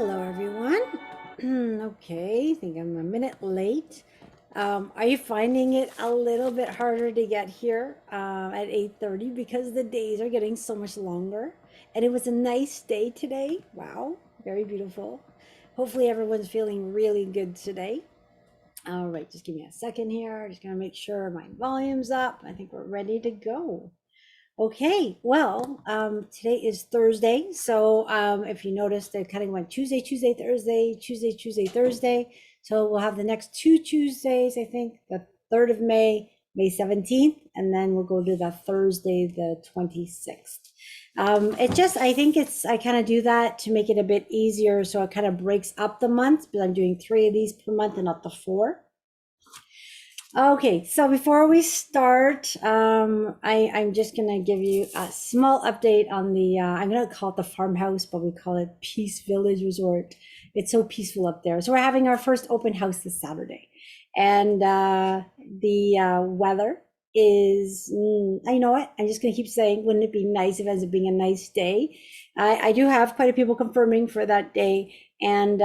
Hello, everyone. Okay, I think I'm a minute late. Are you finding it a little bit harder to get here at 8:30 because the days are getting so much longer? And it was a nice day today. Wow, very beautiful. Hopefully, everyone's feeling really good today. All right, just give me a second here. Just gonna make sure my volume's up. I think we're ready to go. Okay, well, today is Thursday, so if you noticed, they kind of went Tuesday, Tuesday, Thursday, Tuesday, Tuesday, Thursday. So we'll have the next two Tuesdays, I think, the 3rd of May, May 17th, and then we'll go to the Thursday, the 26th. I think I kind of do that to make it a bit easier, so it kind of breaks up the months, but I'm doing 3 of these per month and not the 4. Okay, so before we start, I'm just gonna give you a small update on I'm gonna call it the farmhouse, but we call it Peace Village Resort. It's so peaceful up there. So we're having our first open house this Saturday. And the weather is, you know what? I'm just gonna keep saying, wouldn't it be nice if it ends up being a nice day? I do have quite a few people confirming for that day. And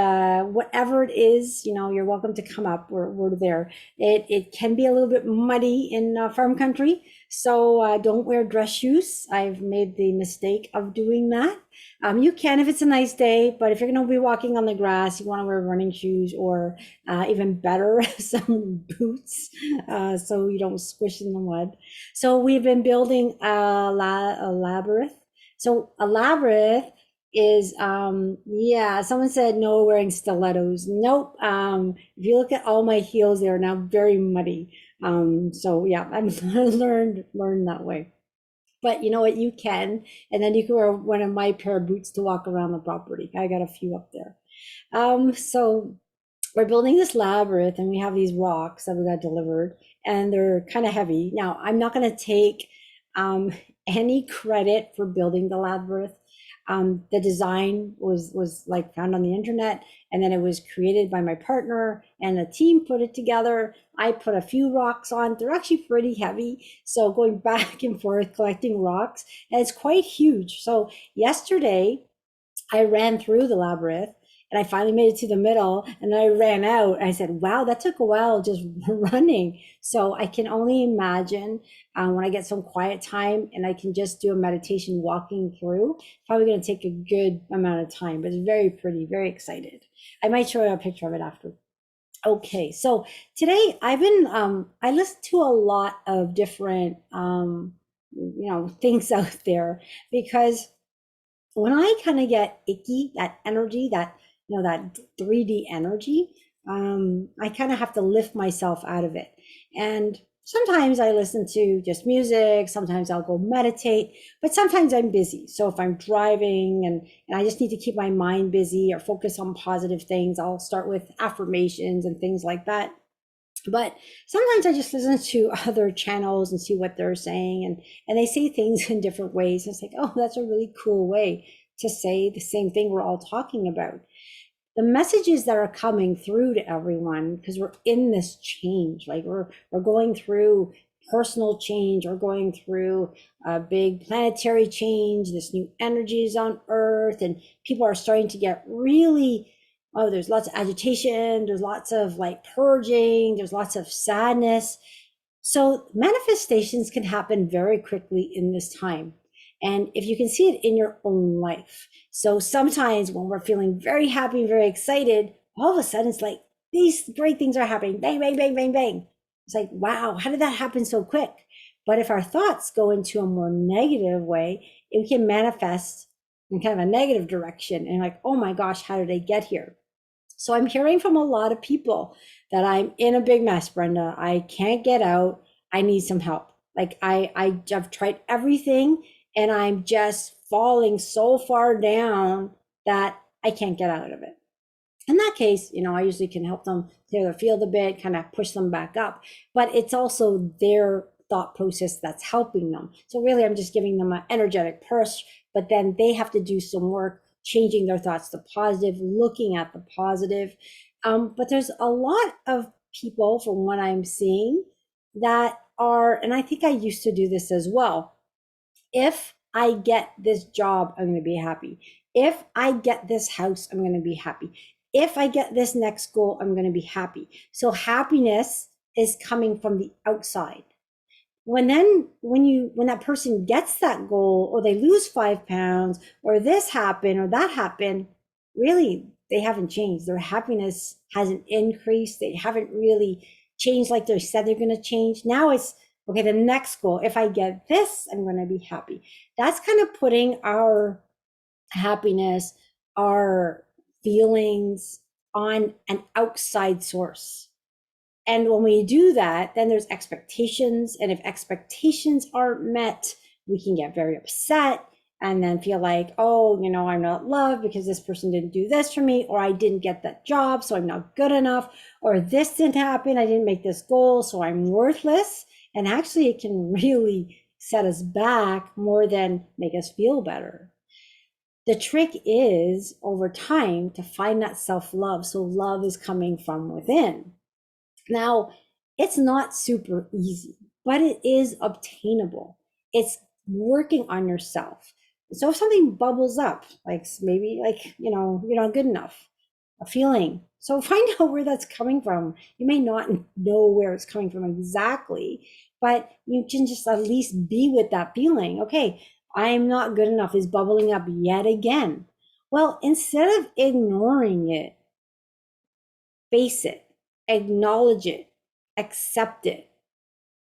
whatever it is, you're welcome to come up. We're there. It can be a little bit muddy in farm country, so don't wear dress shoes. I've made the mistake of doing that. You can if it's a nice day, but if you're going to be walking on the grass, you want to wear running shoes or even better, some boots, so you don't squish in the mud. So we've been building a labyrinth. So a labyrinth is yeah, someone said no wearing stilettos. Nope. If you look at all my heels, they are now very muddy. So yeah, I've learned that way. But you know what, you can, and then you can wear one of my pair of boots to walk around the property. I got a few up there. So we're building this labyrinth, and we have these rocks that we got delivered, and they're kind of heavy. Now, I'm not going to take um, any credit for building the labyrinth. The design was like found on the internet, and then it was created by my partner, and the team put it together. I put a few rocks on. They're actually pretty heavy, so going back and forth collecting rocks, and it's quite huge. So yesterday I ran through the labyrinth, and I finally made it to the middle, and then I ran out. I said, wow, that took a while just running. So I can only imagine when I get some quiet time and I can just do a meditation walking through, probably going to take a good amount of time, but it's very pretty, very excited. I might show you a picture of it after. Okay, so today I listened to a lot of different, things out there because when I kind of get icky, that energy, that 3D energy, I kind of have to lift myself out of it. And sometimes I listen to just music, sometimes I'll go meditate, but sometimes I'm busy. So if I'm driving and I just need to keep my mind busy or focus on positive things, I'll start with affirmations and things like that. But sometimes I just listen to other channels and see what they're saying, and they say things in different ways. It's like, oh, that's a really cool way to say the same thing we're all talking about. The messages that are coming through to everyone, because we're in this change, like we're going through personal change, we're going through a big planetary change, this new energies on earth, and people are starting to get really, oh, there's lots of agitation, there's lots of like purging, there's lots of sadness. So manifestations can happen very quickly in this time. And if you can see it in your own life. So sometimes when we're feeling very happy, very excited, all of a sudden it's like these great things are happening. Bang, bang, bang, bang, bang. It's like, wow, how did that happen so quick? But if our thoughts go into a more negative way, it can manifest in kind of a negative direction. And like, oh my gosh, how did I get here? So I'm hearing from a lot of people that I'm in a big mess, Brenda. I can't get out. I need some help. Like I've tried everything, and I'm just falling so far down that I can't get out of it. In that case, I usually can help them clear their field a bit, kind of push them back up. But it's also their thought process that's helping them. So really, I'm just giving them an energetic push, but then they have to do some work changing their thoughts to positive, looking at the positive. But there's a lot of people, from what I'm seeing, that are, and I think I used to do this as well. If I get this job, I'm going to be happy. If I get this house, I'm going to be happy. If I get this next goal, I'm going to be happy. So happiness is coming from the outside. When that person gets that goal, or they lose 5 pounds, or this happened or that happened, really they haven't changed. Their happiness hasn't increased. They haven't really changed like they said they're going to change. Now it's okay, the next goal, if I get this, I'm going to be happy. That's kind of putting our happiness, our feelings on an outside source. And when we do that, then there's expectations. And if expectations aren't met, we can get very upset and then feel like, oh, I'm not loved because this person didn't do this for me, or I didn't get that job, so I'm not good enough, or this didn't happen, I didn't make this goal, so I'm worthless. And actually, it can really set us back more than make us feel better. The trick is over time to find that self-love. So love is coming from within. Now, it's not super easy, but it is obtainable. It's working on yourself. So if something bubbles up, like maybe you're not good enough, a feeling. So find out where that's coming from. You may not know where it's coming from exactly, but you can just at least be with that feeling. Okay, I'm not good enough is bubbling up yet again. Well, instead of ignoring it, face it, acknowledge it, accept it,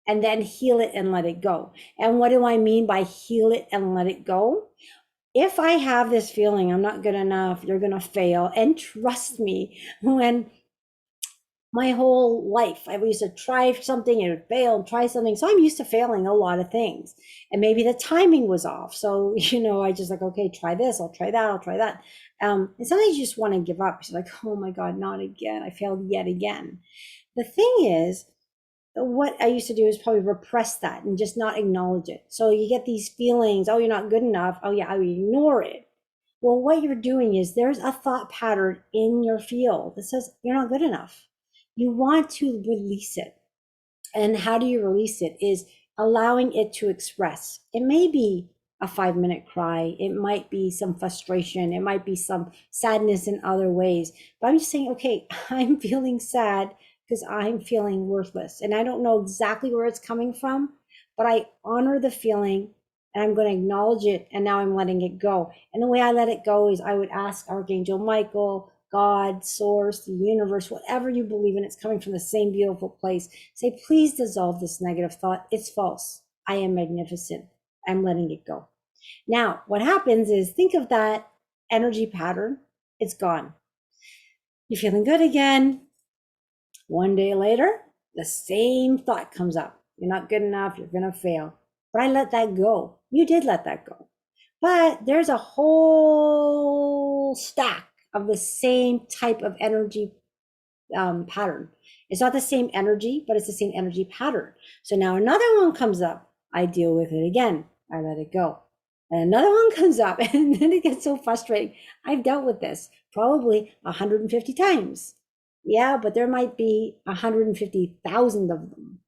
and then heal it and let it go. And what do I mean by heal it and let it go? If I have this feeling I'm not good enough, you're going to fail, and trust me, when my whole life I used to try something and it would fail and try something, so I'm used to failing a lot of things, and maybe the timing was off, so I just like, okay, try this, I'll try that, I'll try that. And sometimes you just want to give up. She's like, oh my god, not again, I failed yet again. The thing is, what I used to do is probably repress that and just not acknowledge it. So you get these feelings, oh, you're not good enough, oh yeah, I would ignore it. Well, what you're doing is there's a thought pattern in your field that says you're not good enough. You want to release it. And how do you release it? Is allowing it to express. It may be a 5-minute cry. It might be some frustration. It might be some sadness in other ways. But I'm just saying, okay, I'm feeling sad because I'm feeling worthless. And I don't know exactly where it's coming from, but I honor the feeling and I'm going to acknowledge it. And now I'm letting it go. And the way I let it go is I would ask Archangel Michael, God, source, the universe, whatever you believe in, it's coming from the same beautiful place. Say, please dissolve this negative thought. It's false. I am magnificent. I'm letting it go. Now, what happens is, think of that energy pattern. It's gone. You're feeling good again. One day later, the same thought comes up. You're not good enough. You're going to fail. But I let that go. You did let that go. But there's a whole stack of the same type of energy pattern. It's not the same energy, but it's the same energy pattern. So now another one comes up. I deal with it again. I let it go. And another one comes up, and then it gets so frustrating. I've dealt with this probably 150 times. Yeah, but there might be 150,000 of them.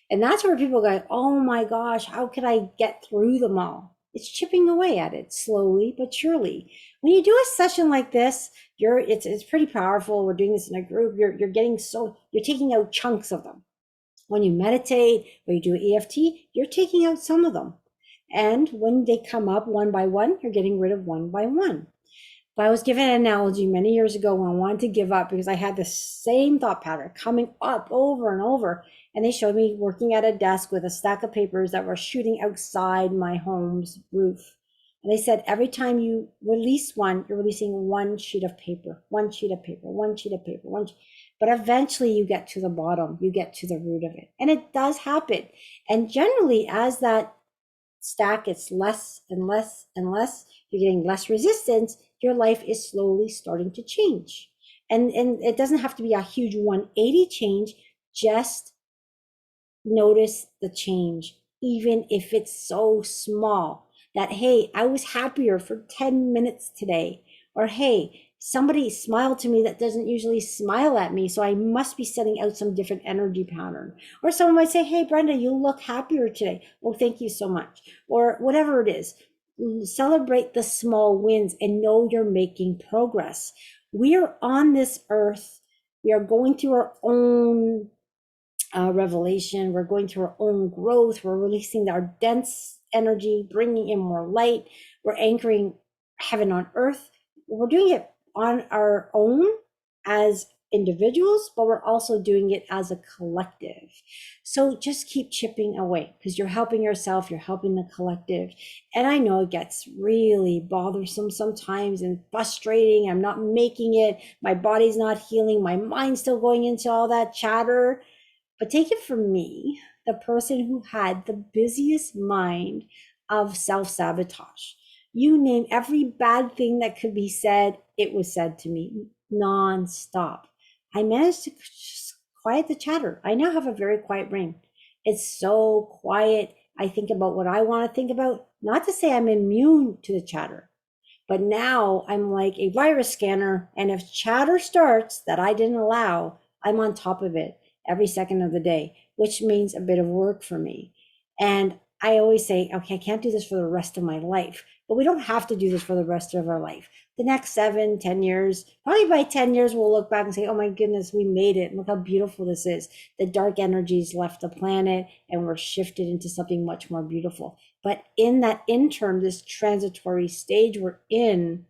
And that's where people go, oh my gosh, how could I get through them all? It's chipping away at it slowly but surely. When you do a session like this, it's pretty powerful. We're doing this in a group. You're taking out chunks of them. When you meditate or you do EFT, you're taking out some of them. And when they come up one by one, you're getting rid of one by one. But I was given an analogy many years ago when I wanted to give up because I had the same thought pattern coming up over and over. And they showed me working at a desk with a stack of papers that were shooting outside my home's roof. And they said, every time you release one, you're releasing one sheet of paper, one sheet of paper, one sheet of paper, but eventually you get to the bottom, you get to the root of it. And it does happen. And generally, as that stack gets less and less and less, you're getting less resistance, your life is slowly starting to change. And it doesn't have to be a huge 180 change, just notice the change, even if it's so small that, hey, I was happier for 10 minutes today, or hey, somebody smiled to me that doesn't usually smile at me, so I must be sending out some different energy pattern. Or someone might say, hey, Brenda, you look happier today. Well, thank you so much. Or whatever it is. celebrate the small wins and know you're making progress. We are on this earth. We are going through our own revelation. We're going through our own growth. We're releasing our dense energy, bringing in more light. We're anchoring heaven on earth. We're doing it on our own as individuals, but we're also doing it as a collective. So just keep chipping away because you're helping yourself, you're helping the collective. And I know it gets really bothersome sometimes and frustrating. I'm not making it. My body's not healing. My mind's still going into all that chatter. But take it from me, the person who had the busiest mind of self sabotage. You name every bad thing that could be said, it was said to me nonstop. I managed to just quiet the chatter. I now have a very quiet brain. It's so quiet. I think about what I want to think about. Not to say I'm immune to the chatter, but now I'm like a virus scanner. And if chatter starts that I didn't allow, I'm on top of it every second of the day, which means a bit of work for me. And I always say, okay, I can't do this for the rest of my life, but we don't have to do this for the rest of our life. The next 7, 10 years, probably by 10 years, we'll look back and say, oh my goodness, we made it. Look how beautiful this is. The dark energies left the planet and we're shifted into something much more beautiful. But in that interim, this transitory stage we're in,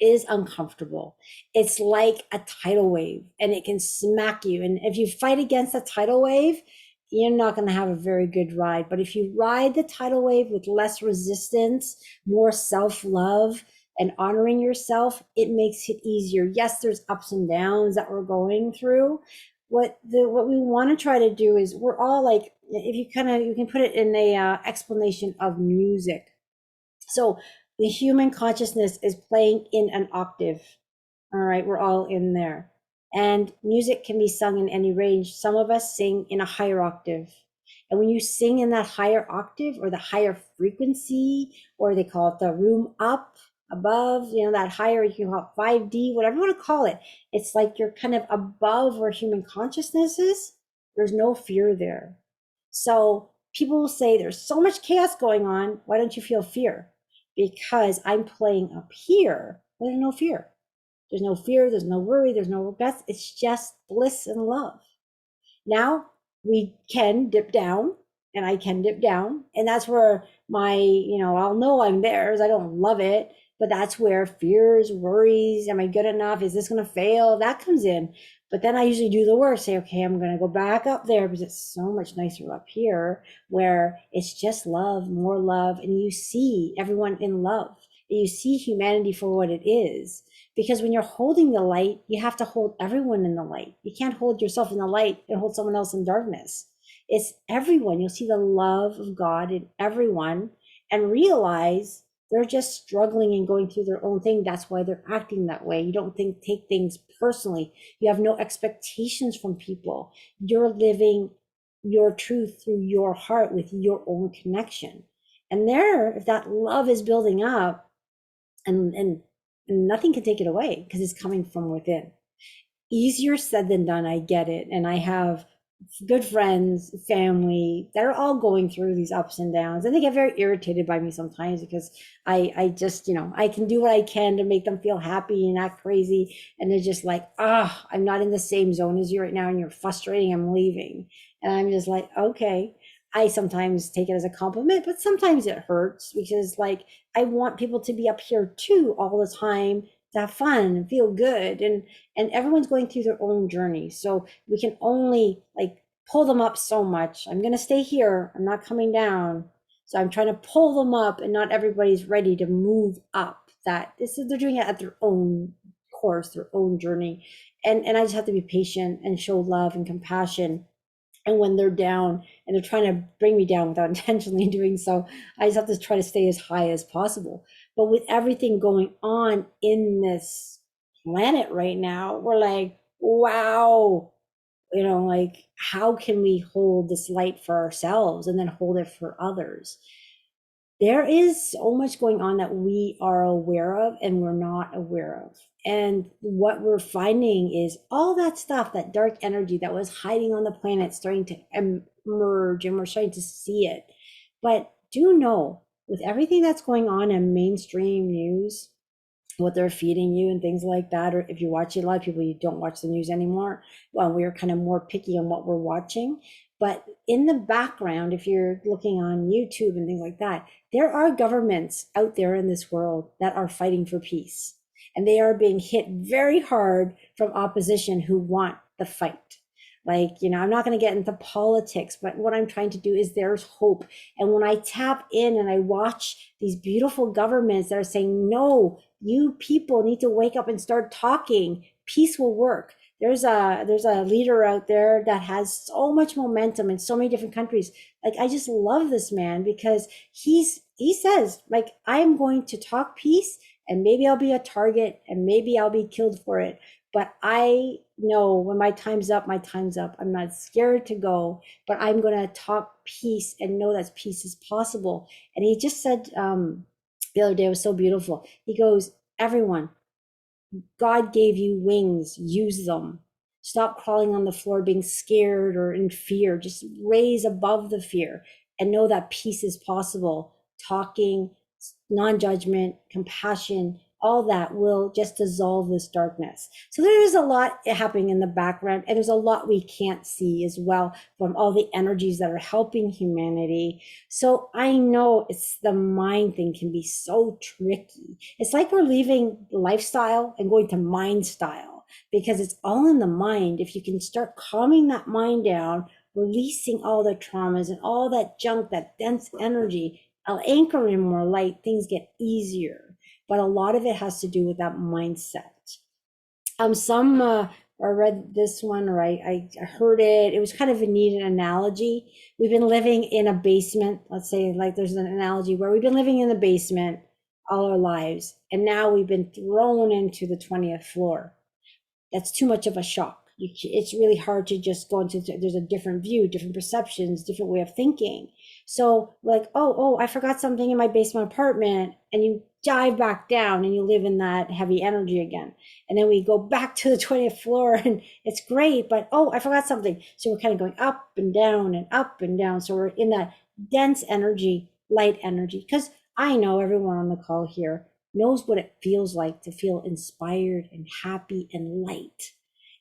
is uncomfortable. It's like a tidal wave and it can smack you. And if you fight against a tidal wave, you're not going to have a very good ride. But if you ride the tidal wave with less resistance, more self love, and honoring yourself, it makes it easier. Yes, there's ups and downs that we're going through. What we want to try to do is we're all like, if you kind of, you can put it in a explanation of music. So the human consciousness is playing in an octave. All right, we're all in there. And music can be sung in any range. Some of us sing in a higher octave. And when you sing in that higher octave or the higher frequency, or they call it the room up, above, that higher, you can call it 5D, whatever you want to call it. It's like you're kind of above where human consciousness is. There's no fear there. So people will say there's so much chaos going on. Why don't you feel fear? Because I'm playing up here, but there's no fear. There's no fear, there's no worry, there's no regrets. It's just bliss and love. Now we can dip down, and I can dip down. And that's where I'll know I'm there. I don't love it, but that's where fears, worries, am I good enough? Is this going to fail? That comes in. But then I usually do the work, say, okay, I'm going to go back up there because it's so much nicer up here where it's just love, more love. And you see everyone in love. You see humanity for what it is. Because when you're holding the light, you have to hold everyone in the light. You can't hold yourself in the light and hold someone else in darkness. It's everyone. You'll see the love of God in everyone and realize they're just struggling and going through their own thing. That's why they're acting that way. You don't take things personally. You have no expectations from people. You're living your truth through your heart with your own connection. And there, if that love is building up, and nothing can take it away because it's coming from within. Easier said than done, I get it. And I have good friends, family that are all going through these ups and downs, and they get very irritated by me sometimes because I just, I can do what I can to make them feel happy and act crazy, and they're just like, I'm not in the same zone as you right now and you're frustrating, I'm leaving. And I'm just like, okay. I sometimes take it as a compliment, but sometimes it hurts because I want people to be up here too all the time, to have fun and feel good, and everyone's going through their own journey. So we can only pull them up so much. I'm going to stay here. I'm not coming down. So I'm trying to pull them up, and not everybody's ready to move up. They're doing it at their own course, their own journey. And I just have to be patient and show love and compassion. And when they're down and they're trying to bring me down without intentionally doing so, I just have to try to stay as high as possible. But with everything going on in this planet right now, we're like, wow, how can we hold this light for ourselves and then hold it for others? There is so much going on that we are aware of and we're not aware of. And what we're finding is all that stuff, that dark energy that was hiding on the planet, starting to emerge, and we're starting to see it. But do know with everything that's going on in mainstream news, what they're feeding you and things like that, or if you're watching, a lot of people, you don't watch the news anymore. Well, we're kind of more picky on what we're watching. But in the background, if you're looking on YouTube and things like that, there are governments out there in this world that are fighting for peace. And they are being hit very hard from opposition who want the fight. Like, I'm not going to get into politics, but what I'm trying to do is there's hope. And when I tap in and I watch these beautiful governments that are saying, no, you people need to wake up and start talking, peace will work. There's a leader out there that has so much momentum in so many different countries. Like, I just love this man because he says, like, I'm going to talk peace, and maybe I'll be a target and maybe I'll be killed for it, but I know when my time's up, my time's up. I'm not scared to go, but I'm going to talk peace and know that peace is possible. And he just said, the other day, it was so beautiful. He goes, everyone, God gave you wings, use them. Stop crawling on the floor being scared or in fear. Just raise above the fear and know that peace is possible. Talking, non-judgment, compassion, all that will just dissolve this darkness. So there is a lot happening in the background, and there's a lot we can't see as well from all the energies that are helping humanity. So I know it's the mind thing can be so tricky. It's like we're leaving lifestyle and going to mind style because it's all in the mind. If you can start calming that mind down, releasing all the traumas and all that junk, that dense energy, I'll anchor in more light, things get easier. But a lot of it has to do with that mindset. Some I read this one, or I heard it. It was kind of a neat analogy. We've been living in a basement. Let's say, like, there's an analogy where we've been living in the basement all our lives, and now we've been thrown into the 20th floor. That's too much of a shock. It's really hard to just go into, there's a different view, different perceptions, different way of thinking. So like, oh, I forgot something in my basement apartment, and you dive back down and you live in that heavy energy again. And then we go back to the 20th floor and it's great, but oh, I forgot something. So we're kind of going up and down and up and down. So we're in that dense energy, light energy. Because I know everyone on the call here knows what it feels like to feel inspired and happy and light.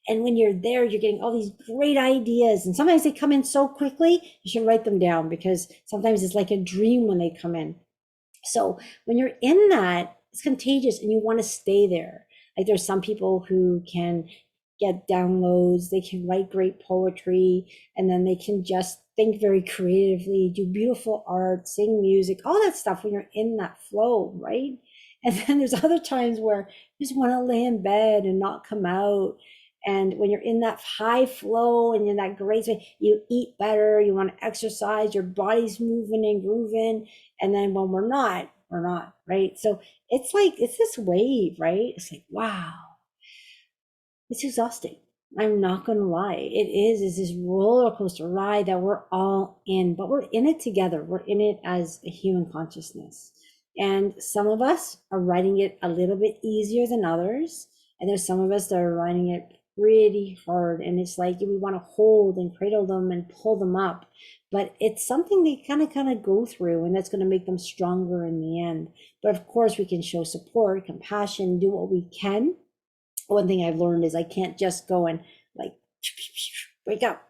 And when you're there, you're getting all these great ideas. And sometimes they come in so quickly, you should write them down because sometimes it's like a dream when they come in. So when you're in that, it's contagious and you want to stay there. Like, there's some people who can get downloads, they can write great poetry, and then they can just think very creatively, do beautiful art, sing music, all that stuff when you're in that flow, right? And then there's other times where you just want to lay in bed and not come out. And when you're in that high flow and in that great way, you eat better, you want to exercise, your body's moving and grooving. And then when we're not, right? So it's like, it's this wave, right? It's like, wow, it's exhausting. I'm not going to lie. It's this roller coaster ride that we're all in, but we're in it together. We're in it as a human consciousness. And some of us are riding it a little bit easier than others. And there's some of us that are riding it pretty hard. And it's like we want to hold and cradle them and pull them up. But it's something they kind of go through, and that's going to make them stronger in the end. But of course, we can show support, compassion, do what we can. One thing I've learned is I can't just go and like, wake up.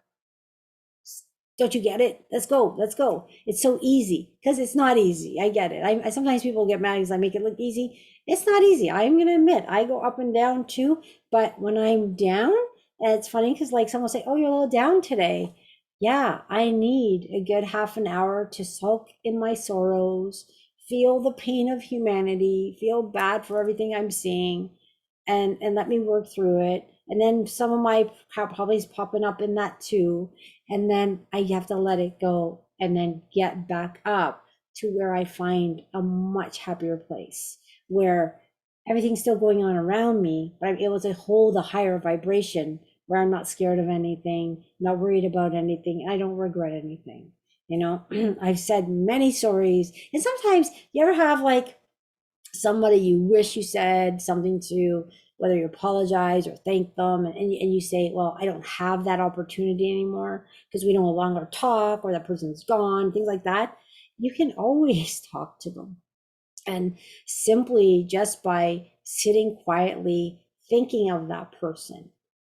Don't you get it? Let's go. Let's go. It's so easy because it's not easy. I get it. I sometimes people get mad because I make it look easy. It's not easy. I'm going to admit I go up and down too. But when I'm down, and it's funny because like someone will say, oh, you're a little down today. Yeah, I need a good half an hour to sulk in my sorrows, feel the pain of humanity, feel bad for everything I'm seeing, and let me work through it. And then some of my problems popping up in that too. And then I have to let it go and then get back up to where I find a much happier place where everything's still going on around me, but I'm able to hold a higher vibration where I'm not scared of anything, not worried about anything, and I don't regret anything. I've said many stories, and sometimes you ever have like somebody you wish you said something to, whether you apologize or thank them, and you say, well, I don't have that opportunity anymore because we no longer talk, or that person's gone, things like that. you can always talk to them. And simply just by sitting quietly, thinking of that person,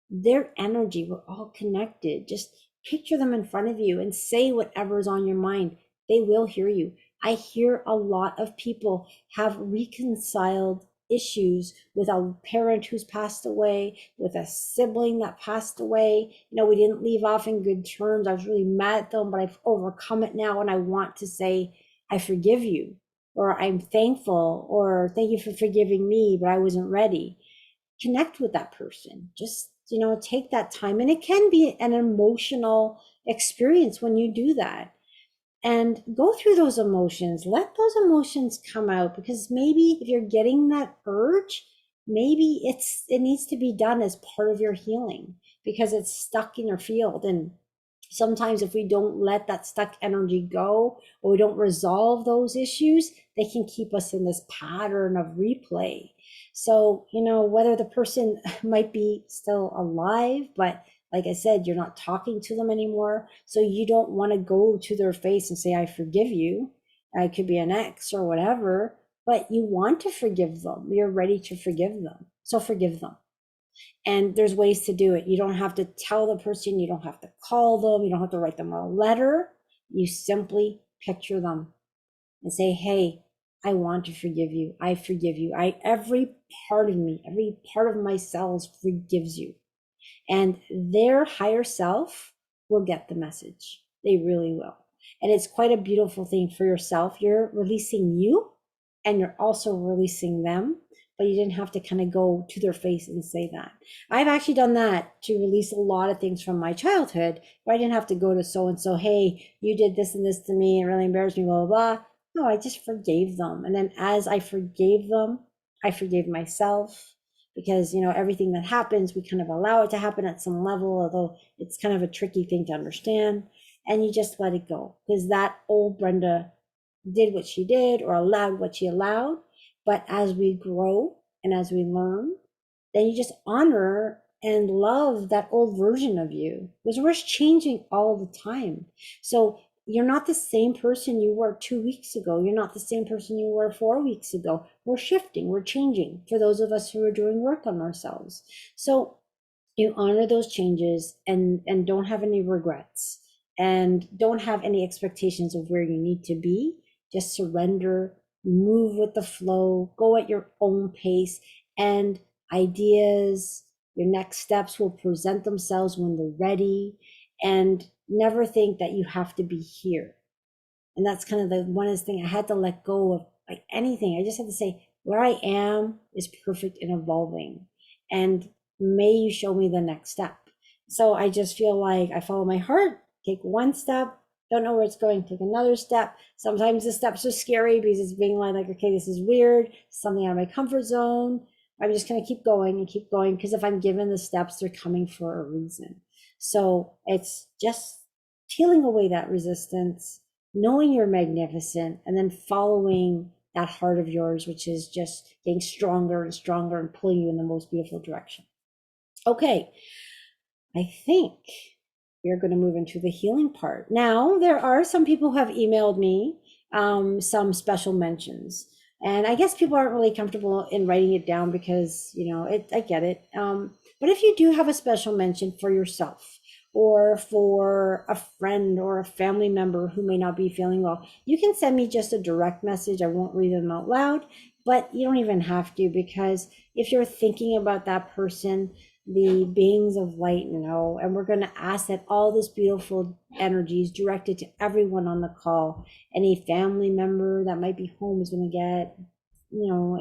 their energy, we're all connected. Just picture them in front of you and say whatever's on your mind. They will hear you. I hear a lot of people have reconciled issues with a parent who's passed away, with a sibling that passed away. We didn't leave off in good terms. I was really mad at them, but I've overcome it now. And I want to say, I forgive you, or I'm thankful, or thank you for forgiving me, but I wasn't ready. Connect with that person. Just, take that time. And it can be an emotional experience when you do that. And go through those emotions. Let those emotions come out, because maybe if you're getting that urge, maybe it needs to be done as part of your healing because it's stuck in your field. And sometimes if we don't let that stuck energy go, or we don't resolve those issues, they can keep us in this pattern of replay. So, whether the person might be still alive, but like I said, you're not talking to them anymore. So you don't want to go to their face and say, I forgive you. I could be an ex or whatever, but you want to forgive them. You're ready to forgive them. So forgive them. And there's ways to do it. You don't have to tell the person, you don't have to call them, you don't have to write them a letter. You simply picture them and say, hey, I want to forgive you. I forgive you. Every part of me, every part of my cells forgives you. And their higher self will get the message. They really will. And it's quite a beautiful thing for yourself. You're releasing you, and you're also releasing them, but you didn't have to kind of go to their face and say that. I've actually done that to release a lot of things from my childhood, but I didn't have to go to so and so, hey, you did this and this to me and really embarrassed me, blah, blah, blah. No, I just forgave them. And then as I forgave them, I forgave myself, because everything that happens, we kind of allow it to happen at some level, although it's kind of a tricky thing to understand. And you just let it go, because that old Brenda did what she did, or allowed what she allowed. But as we grow and as we learn, then you just honor and love that old version of you, because we're changing all the time. So you're not the same person you were 2 weeks ago. You're not the same person you were 4 weeks ago. We're shifting, we're changing, for those of us who are doing work on ourselves. So you honor those changes, and don't have any regrets, and don't have any expectations of where you need to be. Just surrender, move with the flow, go at your own pace, and ideas, your next steps will present themselves when they're ready. And never think that you have to be here. And that's kind of the one of the thing I had to let go of, like anything. I just had to say, where I am is perfect and evolving. And may you show me the next step. So I just feel like I follow my heart, take one step, don't know where it's going, take another step. Sometimes the steps are scary because it's being like, okay, this is weird, something out of my comfort zone. I'm just going to keep going and keep going, because if I'm given the steps, they're coming for a reason. So it's just peeling away that resistance, knowing you're magnificent, and then following that heart of yours, which is just getting stronger and stronger and pulling you in the most beautiful direction. Okay, I think we're going to move into the healing part. Now, there are some people who have emailed me some special mentions. And I guess people aren't really comfortable in writing it down because, I get it. But if you do have a special mention for yourself, or for a friend or a family member who may not be feeling well, you can send me just a direct message. I won't read them out loud, but you don't even have to, because if you're thinking about that person, the beings of light know, and we're going to ask that all this beautiful energy is directed to everyone on the call. Any family member that might be home is going to get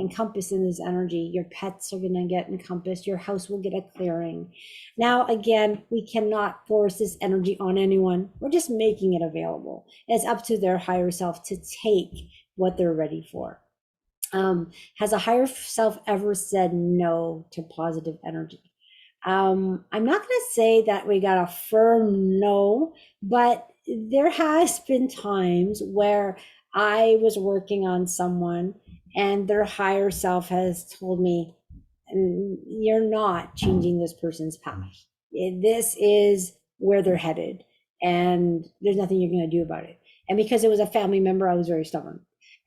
encompassed in this energy. Your pets are going to get encompassed. Your house will get a clearing. Now, again, we cannot force this energy on anyone. We're just making it available. It's up to their higher self to take what they're ready for. Has a higher self ever said no to positive energy? I'm not going to say that we got a firm no, but there has been times where I was working on someone and their higher self has told me, you're not changing this person's path. This is where they're headed, and there's nothing you're going to do about it. And because it was a family member, I was very stubborn.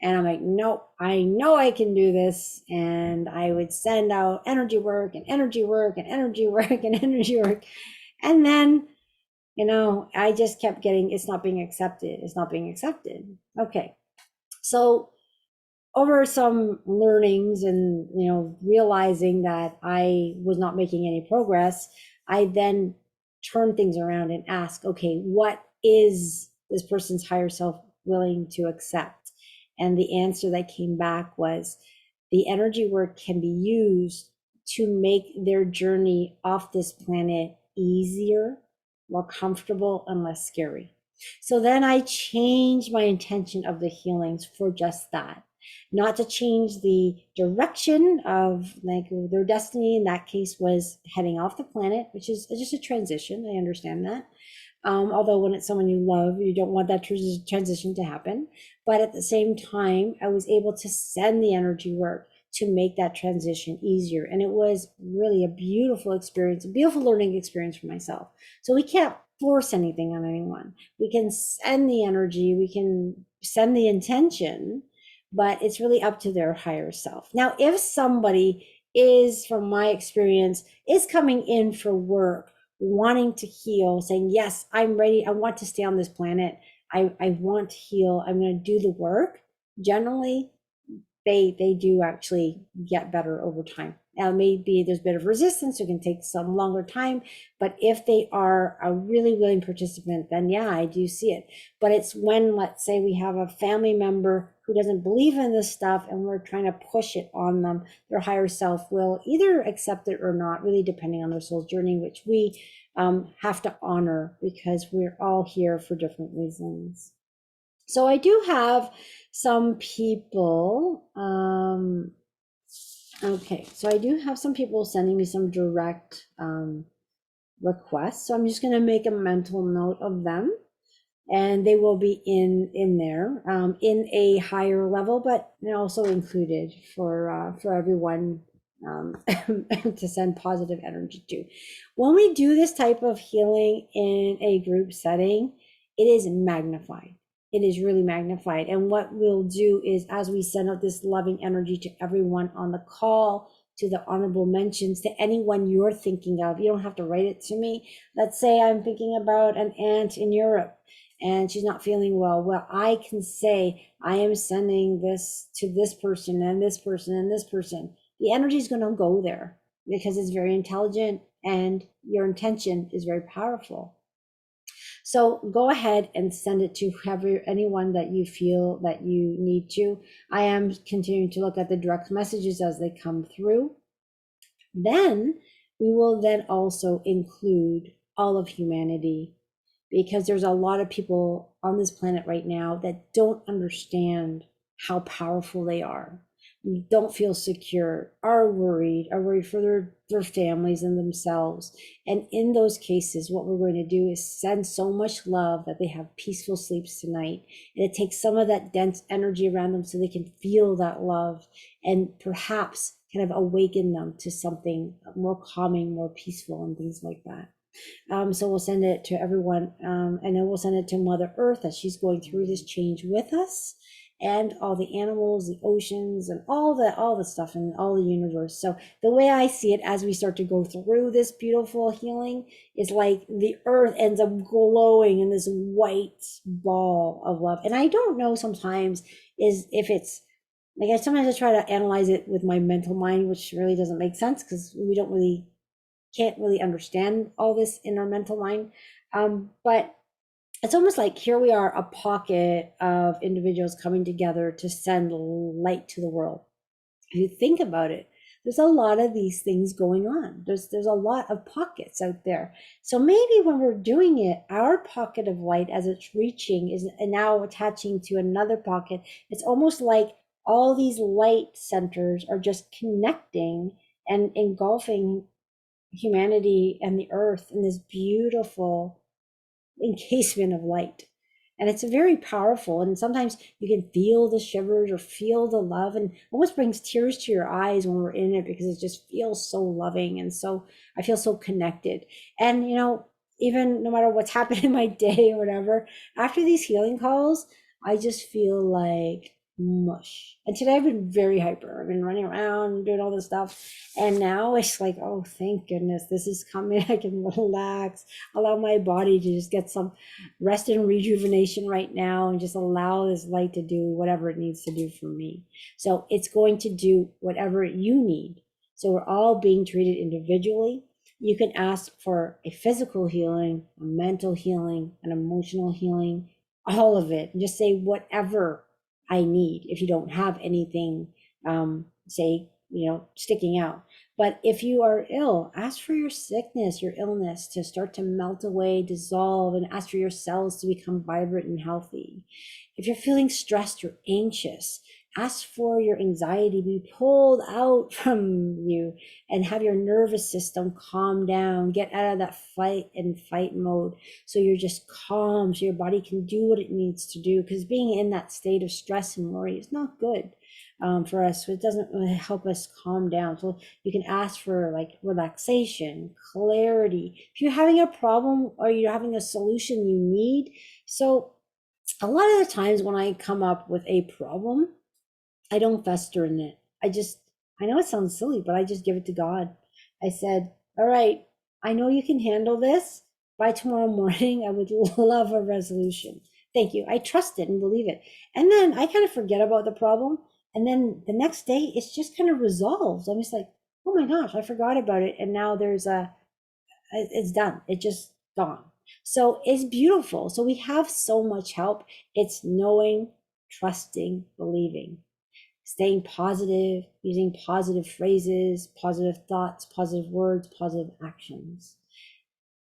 And I'm like, nope, I know I can do this. And I would send out energy work and energy work and energy work and energy work. And then, I just kept getting, it's not being accepted. It's not being accepted. Okay. So over some learnings and, realizing that I was not making any progress, I then turn things around and ask, okay, what is this person's higher self willing to accept? And the answer that came back was the energy work can be used to make their journey off this planet easier, more comfortable, and less scary. So then I changed my intention of the healings for just that, not to change the direction of like their destiny. In that case was heading off the planet, which is just a transition. I understand that. Although when it's someone you love, you don't want that transition to happen. But at the same time, I was able to send the energy work to make that transition easier. And it was really a beautiful experience, a beautiful learning experience for myself. So we can't force anything on anyone. We can send the energy, we can send the intention, but it's really up to their higher self. Now, if somebody is, from my experience, is coming in for work, wanting to heal, saying, yes, I'm ready, I want to stay on this planet, I want to heal, I'm going to do the work, generally they do actually get better over time. Now, maybe there's a bit of resistance, it can take some longer time, but if they are a really willing participant, then yeah, I do see it. But it's when, let's say, we have a family member who doesn't believe in this stuff and we're trying to push it on them, their higher self will either accept it or not, really depending on their soul's journey, which we have to honor because we're all here for different reasons. So I do have some people, okay, so I do have some people sending me some direct requests. So I'm just going to make a mental note of them, and they will be in there in a higher level, but also included for everyone to send positive energy to. When we do this type of healing in a group setting, it is magnified. It is really magnified. And what we'll do is, as we send out this loving energy to everyone on the call, to the honorable mentions, to anyone you're thinking of, you don't have to write it to me. Let's say I'm thinking about an aunt in Europe and she's not feeling well. Well, I can say, I am sending this to this person and this person and this person. The energy is going to go there because it's very intelligent and your intention is very powerful. So go ahead and send it to anyone that you feel that you need to. I am continuing to look at the direct messages as they come through. Then we will then also include all of humanity, because there's a lot of people on this planet right now that don't understand how powerful they are, don't feel secure, are worried for their families and themselves. And in those cases, what we're going to do is send so much love that they have peaceful sleeps tonight. And it takes some of that dense energy around them so they can feel that love and perhaps kind of awaken them to something more calming, more peaceful, and things like that. So we'll send it to everyone, and then we'll send it to Mother Earth as she's going through this change with us, and all the animals, the oceans, and all the stuff in all the universe. So the way I see it, as we start to go through this beautiful healing, is like the earth ends up glowing in this white ball of love. And I don't know sometimes is if it's like, I sometimes try to analyze it with my mental mind, which really doesn't make sense because we can't really understand all this in our mental mind. But it's almost like here we are, a pocket of individuals coming together to send light to the world. If you think about it, there's a lot of these things going on. There's a lot of pockets out there. So maybe when we're doing it, our pocket of light, as it's reaching, is now attaching to another pocket. It's almost like all these light centers are just connecting and engulfing humanity and the earth in this beautiful encasement of light. And it's very powerful. And sometimes you can feel the shivers or feel the love, and almost brings tears to your eyes when we're in it, because it just feels so loving. And so I feel so connected. And even no matter what's happened in my day or whatever, after these healing calls, I just feel like mush. And today I've been very hyper. I've been running around doing all this stuff. And now it's like, oh, thank goodness this is coming. I can relax, allow my body to just get some rest and rejuvenation right now, and just allow this light to do whatever it needs to do for me. So it's going to do whatever you need. So we're all being treated individually. You can ask for a physical healing, a mental healing, an emotional healing, all of it. And just say whatever I need if you don't have anything, say, sticking out. But if you are ill, ask for your sickness, your illness to start to melt away, dissolve, and ask for your cells to become vibrant and healthy. If you're feeling stressed or anxious, ask for your anxiety to be pulled out from you and have your nervous system calm down, get out of that fight and fight mode. So you're just calm, so your body can do what it needs to do. Because being in that state of stress and worry is not good for us. So it doesn't really help us calm down. So you can ask for like relaxation, clarity. If you're having a problem or you're having a solution you need. So a lot of the times when I come up with a problem, I don't fester in it. I know it sounds silly, but I just give it to God. I said, all right, I know you can handle this. By tomorrow morning, I would love a resolution. Thank you. I trust it and believe it. And then I kind of forget about the problem. And then the next day, it's just kind of resolved. I'm just like, oh my gosh, I forgot about it. And now it's done. It just gone. So it's beautiful. So we have so much help. It's knowing, trusting, believing, staying positive, using positive phrases, positive thoughts, positive words, positive actions.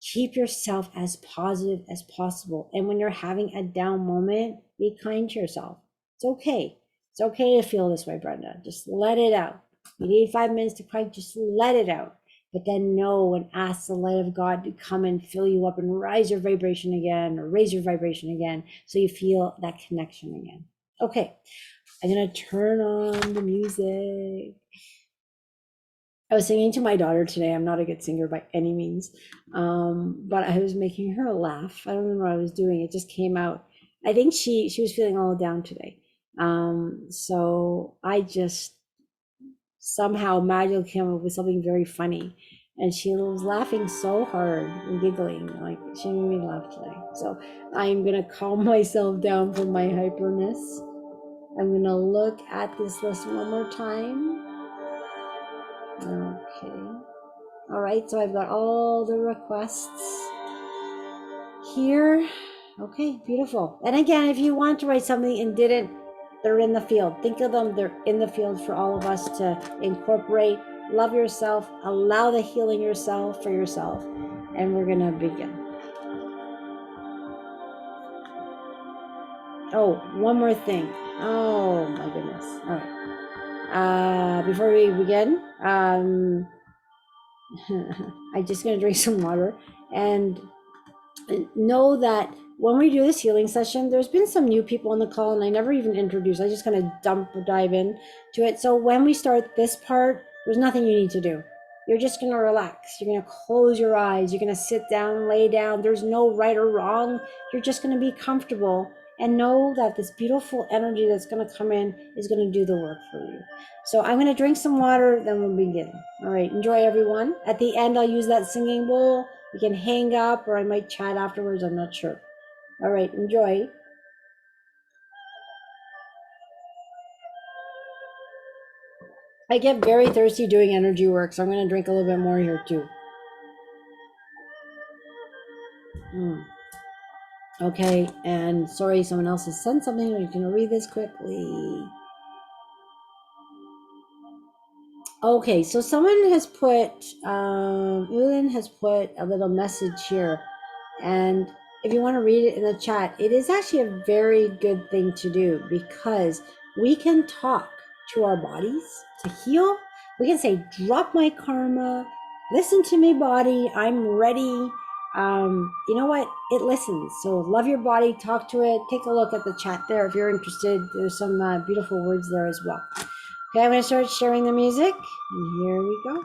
Keep yourself as positive as possible. And when you're having a down moment, be kind to yourself. It's okay. It's okay to feel this way, Brenda. Just let it out. You need 5 minutes to cry, just let it out. But then know and ask the light of God to come and fill you up and rise your vibration again, or raise your vibration again, so you feel that connection again. Okay, I'm gonna turn on the music. I was singing to my daughter today. I'm not a good singer by any means, but I was making her laugh. I don't remember what I was doing. It just came out. I think she was feeling all down today. So I just somehow magically came up with something very funny. And she was laughing so hard and giggling. Like, she made me laugh today. So I'm going to calm myself down from my hyperness. I'm going to look at this list one more time. Okay. All right, so I've got all the requests here. Okay, beautiful. And again, if you want to write something and didn't, they're in the field. Think of them, they're in the field for all of us to incorporate. Love yourself, allow the healing yourself for yourself. And we're gonna begin. Oh, one more thing. Oh my goodness. All right. Before we begin, I'm just gonna drink some water and know that when we do this healing session, there's been some new people on the call and I never even introduced. I just kind of dive in to it. So when we start this part, there's nothing you need to do. You're just going to relax. You're going to close your eyes. You're going to sit down, lay down. There's no right or wrong. You're just going to be comfortable and know that this beautiful energy that's going to come in is going to do the work for you. So I'm going to drink some water, then we'll begin. All right, enjoy everyone. At the end, I'll use that singing bowl. You can hang up or I might chat afterwards. I'm not sure. All right, enjoy. I get very thirsty doing energy work, so I'm going to drink a little bit more here too. Okay, and sorry, someone else has sent something. I'm going to read this quickly. Okay, so someone has put, Ulin has put a little message here. And if you want to read it in the chat, it is actually a very good thing to do because we can talk to our bodies to heal. We can say, drop my karma, listen to me, body, I'm ready. You know what? It listens. So love your body, talk to it. Take a look at the chat there if you're interested. There's some beautiful words there as well. Okay, I'm going to start sharing the music. And here we go.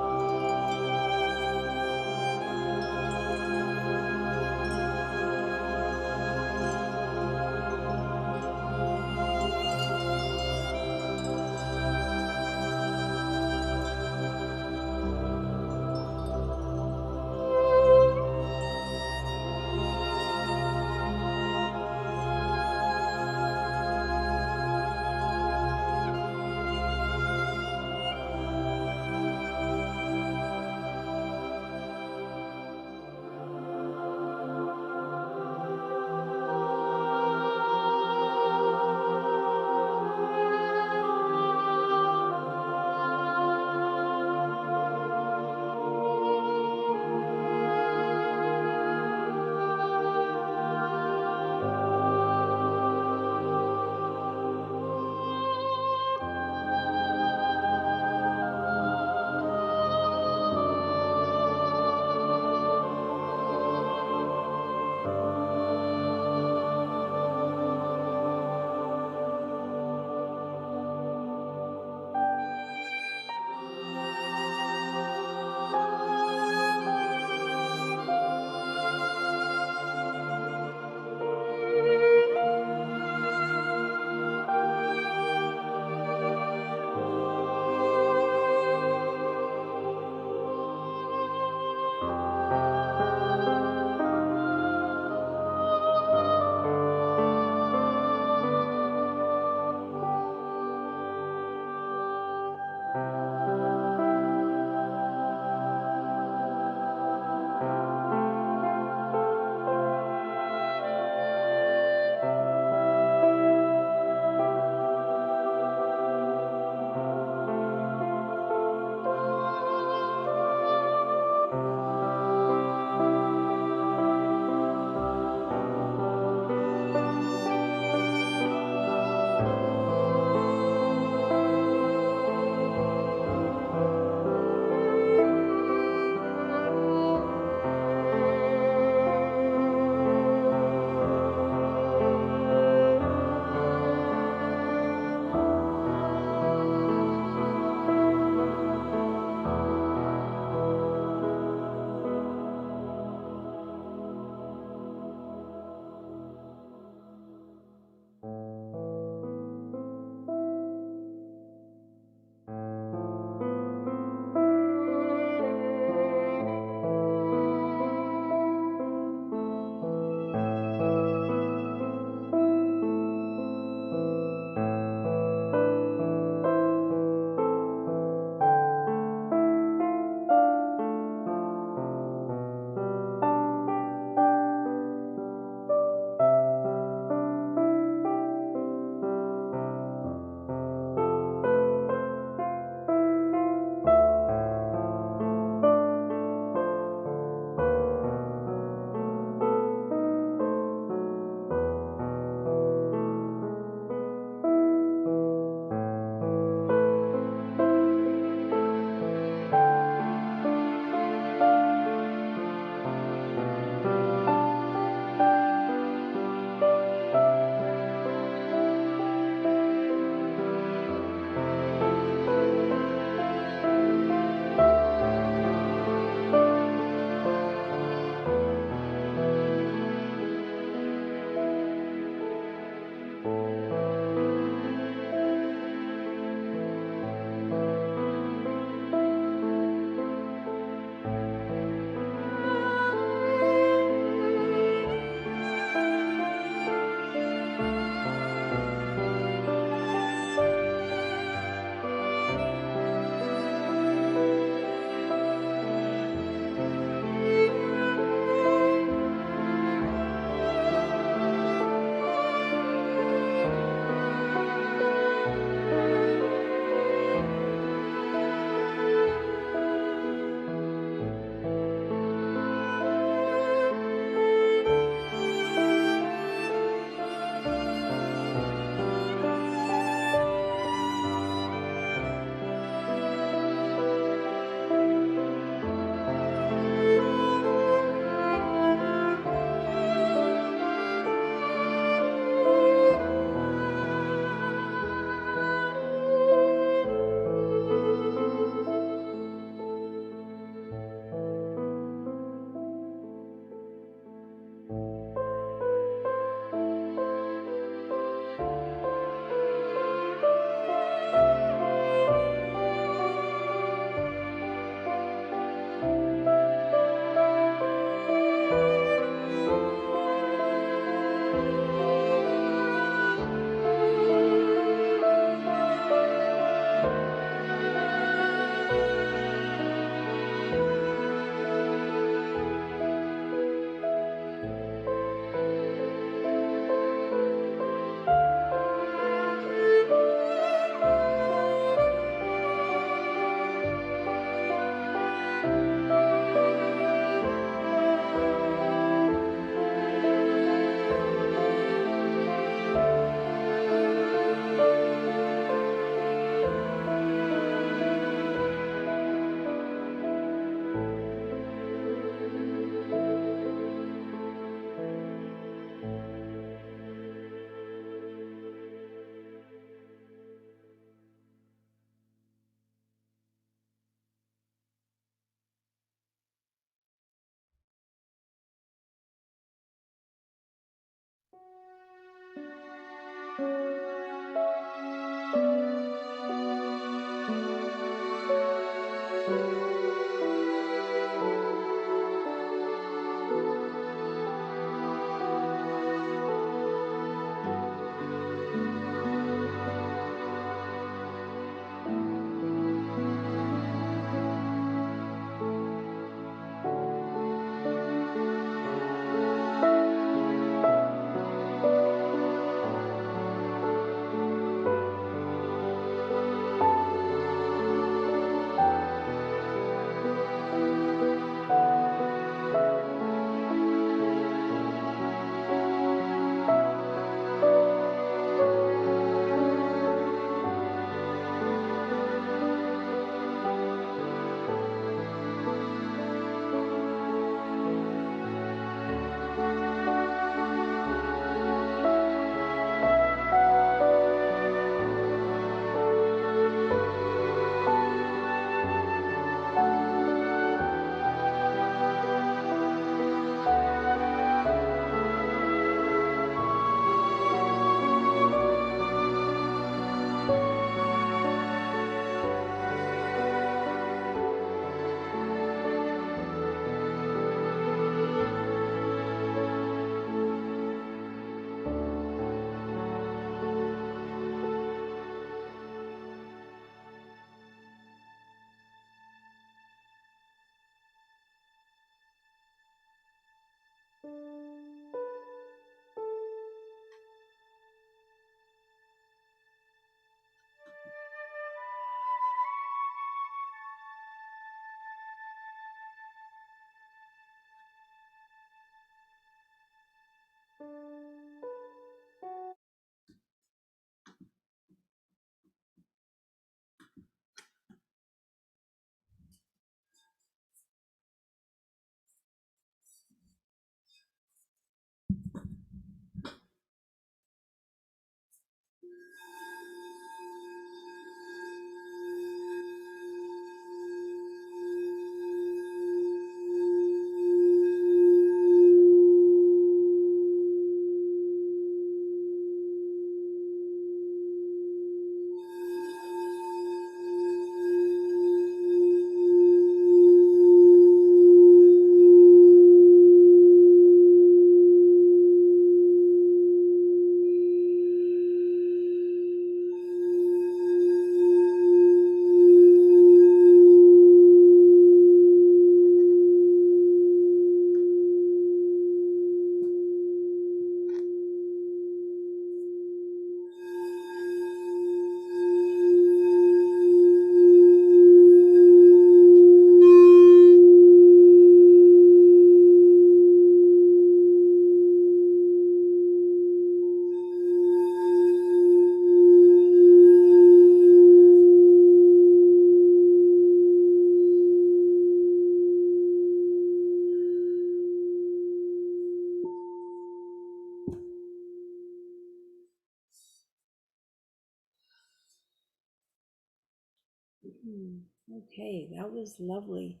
Okay, that was lovely.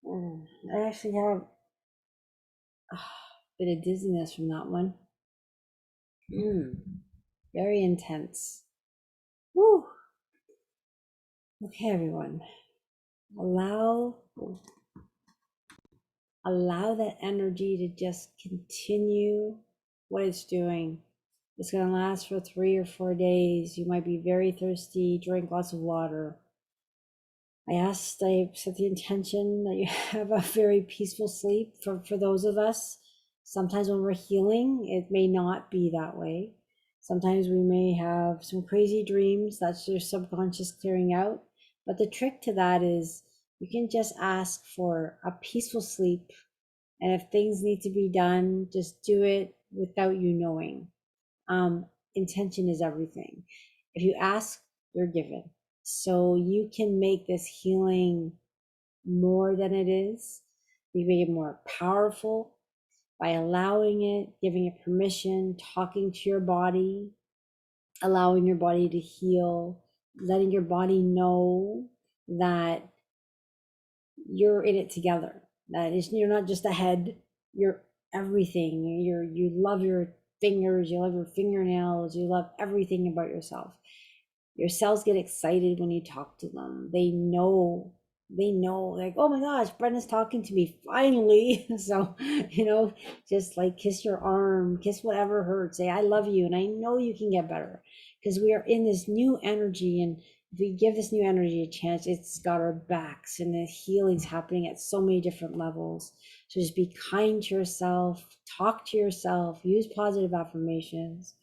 I actually have a bit of dizziness from that one. Very intense. Woo. Okay, everyone. Allow that energy to just continue what it's doing. It's going to last for 3 or 4 days. You might be very thirsty, drink lots of water. I set the intention that you have a very peaceful sleep. For those of us, sometimes when we're healing, it may not be that way. Sometimes we may have some crazy dreams. That's your subconscious clearing out. But the trick to that is you can just ask for a peaceful sleep. And if things need to be done, just do it without you knowing. Intention is everything. If you ask, you're given. So you can make this healing more than it is. You make it more powerful by allowing it, giving it permission, talking to your body, allowing your body to heal, letting your body know that you're in it together. That is, you're not just a head, you're everything. You love your fingers, you love your fingernails, you love everything about yourself. Your cells get excited when you talk to them. They know, like, oh my gosh, Brenda's talking to me finally. So, just like kiss your arm, kiss whatever hurts, say, I love you, and I know you can get better, because we are in this new energy. And if we give this new energy a chance, it's got our backs, and the healing's happening at so many different levels. So just be kind to yourself, talk to yourself, use positive affirmations,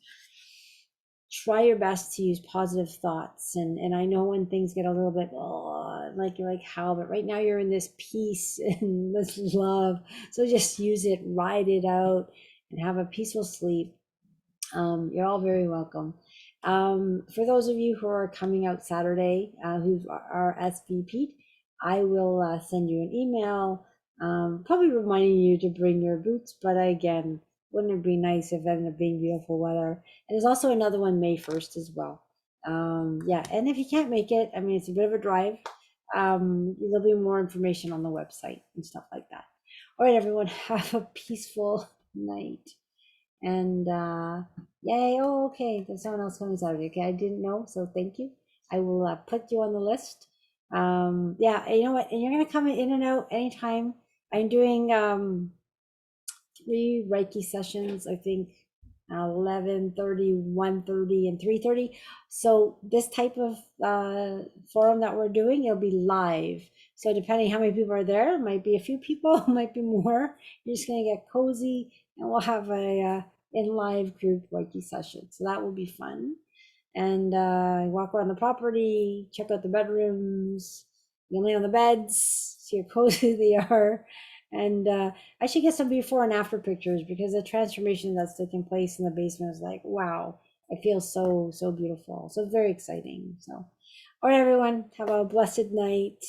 try your best to use positive thoughts. And I know when things get a little bit, like you're like, how, but right now you're in this peace and this love. So just use it, ride it out, and have a peaceful sleep. You're all very welcome. For those of you who are coming out Saturday, who are SVP'd, I will send you an email, probably reminding you to bring your boots. But again, wouldn't it be nice if it ended up being beautiful weather? And there's also another one May 1st as well. Yeah, and if you can't make it, I mean, it's a bit of a drive. There'll be more information on the website and stuff like that. All right, everyone, have a peaceful night. And yay, oh, okay, there's someone else coming Saturday. Okay, I didn't know, so thank you. I will put you on the list. Yeah, and you know what? And you're gonna come in and out anytime. I'm doing 3 Reiki sessions, I think 11:30, 1:30, and 3:30. So this type of forum that we're doing, it'll be live. So depending how many people are there, it might be a few people, might be more. You're just gonna get cozy, and we'll have a in live group Reiki session. So that will be fun. And walk around the property, check out the bedrooms. You can lay on the beds, see how cozy they are. And I should get some before and after pictures, because the transformation that's taking place in the basement is like, wow, it feels so, so beautiful. So very exciting. So, all right, everyone, have a blessed night.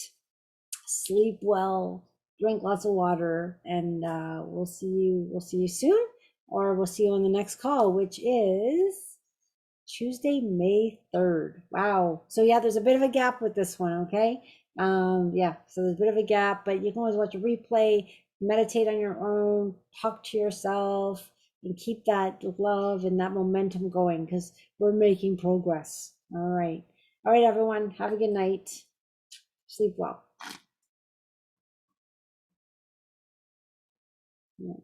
Sleep well. drink lots of water, and we'll see you soon, or we'll see you on the next call, which is Tuesday, May 3rd. Wow. So yeah, there's a bit of a gap with this one, okay? Yeah, so there's a bit of a gap, but you can always watch a replay, meditate on your own, talk to yourself, and keep that love and that momentum going because we're making progress. All right. All right, everyone. Have a good night. Sleep well. Yeah.